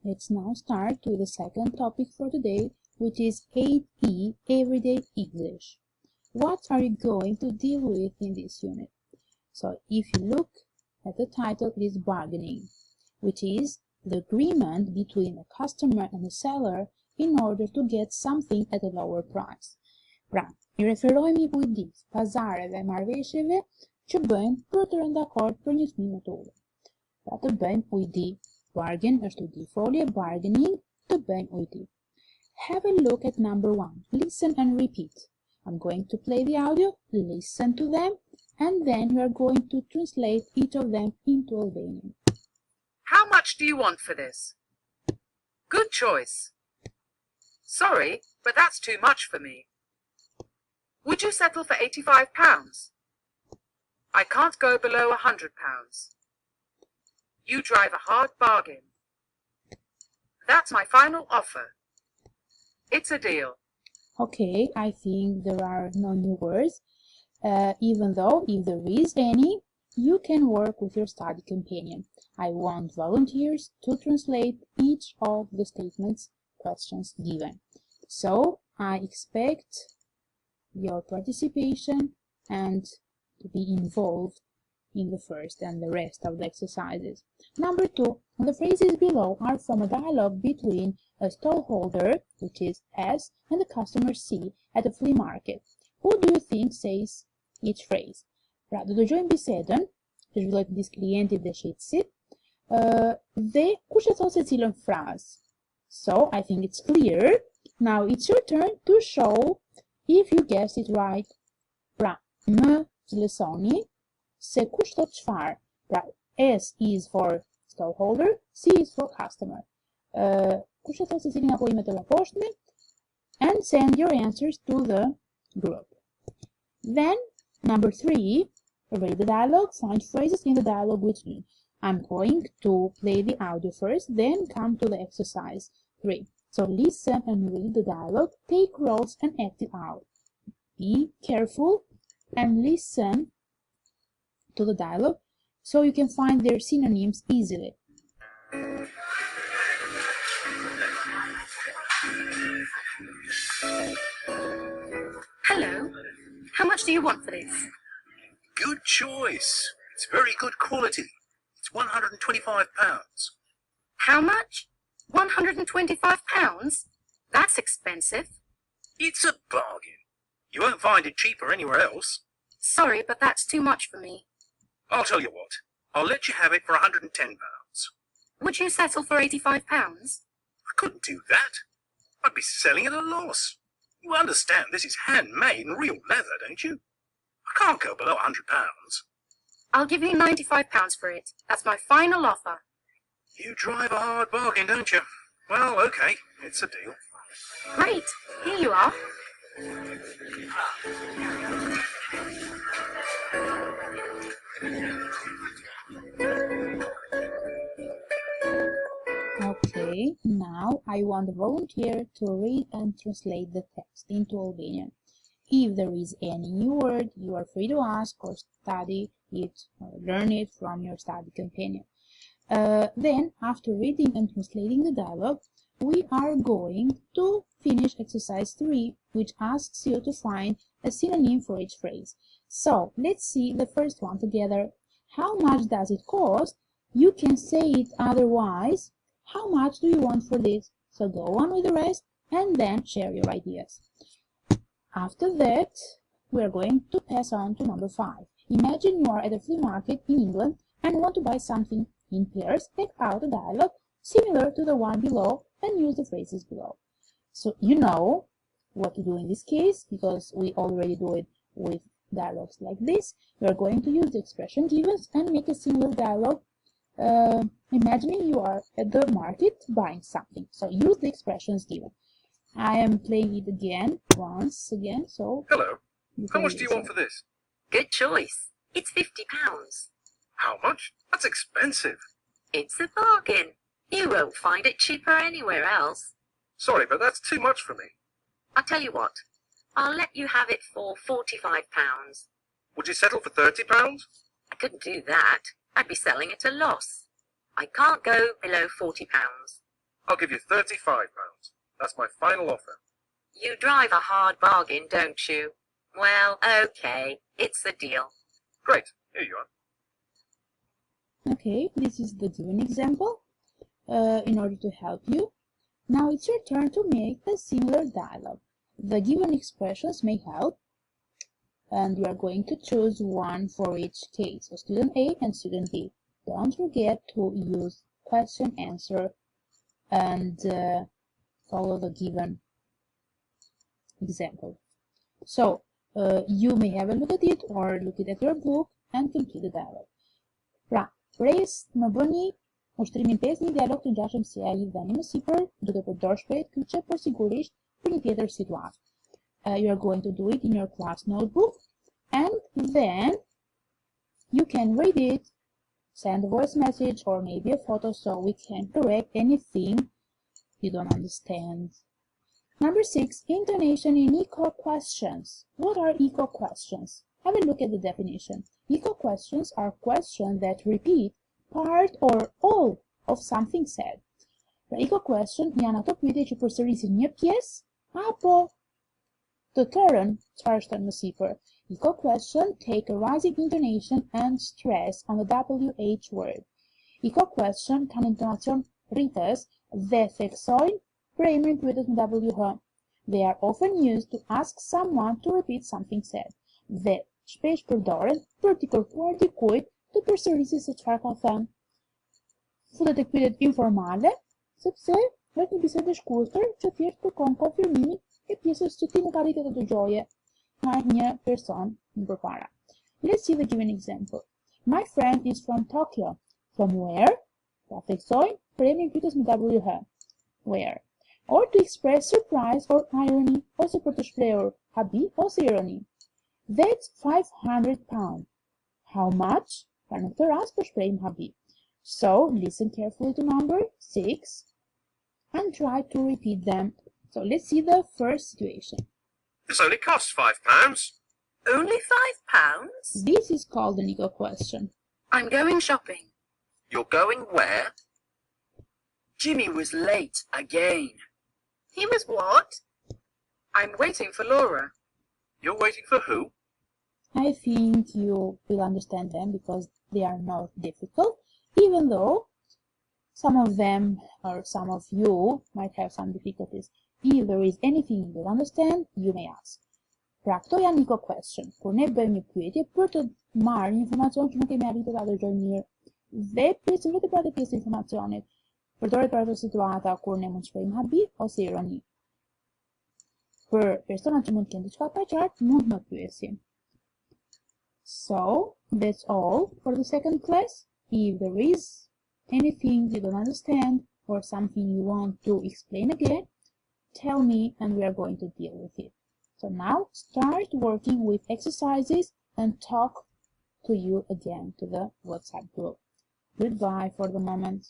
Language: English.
Let's now start with the second topic for today, which is 8E, Everyday English. What are you going to deal with in this unit? So if you look at the title, it is bargaining, which is the agreement between a customer and a seller in order to get something at a lower price. Pra, i referojmë i bujdis, pazareve, marrëveshjeve që bëjmë për të rënë dakord për një çmim më të ulët. Pra të bëjmë ujdi. Bargain është ujdi folje, bargaining, të bëjmë ujdi. Have a look at number 1. Listen and repeat. I'm going to play the audio, listen to them, and then we are going to translate each of them into Albanian. How much do you want for this? Good choice. Sorry, but that's too much for me. Would you settle for £85? I can't go below £100. You drive a hard bargain. That's my final offer. It's a deal. Okay, I think there are no new words, even though if there is any, you can work with your study companion. I want volunteers to translate each of the statements, questions given. So I expect your participation and to be involved in the first and the rest of the exercises. Number 2, the phrases below are from a dialogue between a stallholder, which is S, and the customer C at a flea market. Who do you think says each phrase? Pra, do të dëgjojmë bisedën që zhvillohet midis klientit dhe shitësit, dhe kush e thot se cilën frazë. So, I think it's clear. Now it's your turn to show if you guessed it right. Pra, më zlesoni se kush thot çfarë. Pra, S is for stallholder, C is for customer. Kush e thot se cilin apo imet e poshtë, and send your answers to the group. Then, number 3, read the dialogue, find phrases in the dialogue with me. I'm going to play the audio first, then come to the exercise 3. So listen and read the dialogue, take roles and act it out. Be careful and listen to the dialogue so you can find their synonyms easily. Hello. How much do you want for this? Good choice. It's very good quality. It's £125. How much? £125? That's expensive. It's a bargain. You won't find it cheaper anywhere else. Sorry, but that's too much for me. I'll tell you what. I'll let you have it for £110. Would you settle for £85? I couldn't do that. I'd be selling at a loss. You understand this is handmade and real leather, don't you? I can't go below £100. I'll give you £95 for it. That's my final offer. You drive a hard bargain, don't you? Well, okay, it's a deal. Great. Here you are. Okay, now I want a volunteer to read and translate the text into Albanian. If there is any new word, you are free to ask or study it or learn it from your study companion. Then, after reading and translating the dialogue, we are going to finish exercise 3, which asks you to find a synonym for each phrase. So, let's see the first one together. How much does it cost? You can say it otherwise. How much do you want for this? So go on with the rest and then share your ideas. After that, we are going to pass on to number 5. Imagine you are at a flea market in England and want to buy something. In pairs, take out a dialogue similar to the one below and use the phrases below. So you know what to do in this case, because we already do it with dialogues like this. We are going to use the expression given and make a similar dialogue, imagining you are at the market buying something. So use the expressions given. I am playing it again, once again, so... Hello. How much do you want for this? Good choice. It's £50. How much? That's expensive. It's a bargain. You won't find it cheaper anywhere else. Sorry, but that's too much for me. I'll tell you what. I'll let you have it for £45. Would you settle for £30? I couldn't do that. I'd be selling at a loss. I can't go below £40. I'll give you £35. That's my final offer. You drive a hard bargain, don't you? Well, okay, it's the deal. Great, here you are. Okay, this is the given example in order to help you. Now it's your turn to make a similar dialogue. The given expressions may help, and you are going to choose one for each case, so student A and student B. Don't forget to use question, answer, and follow the given example. So you may have a look at it or look at your book and complete the dialogue. Pra, pres më bëni ushtrimin 5 një dialog të ngjashëm si ai dhënë më sipër, duke përdorur shprehje kyçe, por sigurisht për një tjetër situatë. You are going to do it in your class notebook, and then you can read it, send a voice message or maybe a photo so we can correct anything you don't understand. Number 6, intonation in echo questions. What are echo questions? Have a look at the definition. Echo questions are questions that repeat part or all of something said. Pra echo question janë ato pyetje që përsërisin një pjesë apo të tërën çfarë është më sipër. Echo question take a rising intonation and stress on the WH word. Echo question kanë intonacion rritës dhe theksojnë preemrin pyetës me WH. They are often used to ask someone to repeat something said. Dhe shpesh përdoren për t'i kërkuar dikujt të përsërisë se çfarë ka thënë. Futet tek pyetjet informale, sepse është një bisedë e shkurtër që thjesht kërkon konfirmimin e pjesës që ti nuk arritet të dëgjoje nga një person më përpara. Let's see the given example. My friend is from Tokyo. From where? Pra theksojnë preemrin pyetës me WH. Where? Or to express surprise or irony, ose për të shprehur habi ose ironi. That's £500. How much? Pra në këtë rast përshprehim habi. So, listen carefully to number 6 and try to repeat them. So, let's see the first situation. This only costs £5. Only £5? This is called an echo question. I'm going shopping. You're going where? Jimmy was late again. He was what? I'm waiting for Laura. You're waiting for who? I think you will understand them because they are not difficult, even though some of them or some of you might have some difficulties. If there is anything you don't understand, you may ask. Pra këto janë echo question, kur ne bëjmë një pyetje për të marrë një informacion që nuk kemi arritur ta dëgjojmë mirë. Dhe pyesim vetëm për atë pjesë të informacionit. Përdoret për ato situata kur ne mund të shprehim habi ose ironi. Për personat që mund të kenë diçka pa qartë, mund të më pyesin. So, that's all for the second class. If there is anything you don't understand or something you want to explain again, tell me and we are going to deal with it. So now start working with exercises and talk to you again to the WhatsApp group. Goodbye for the moment.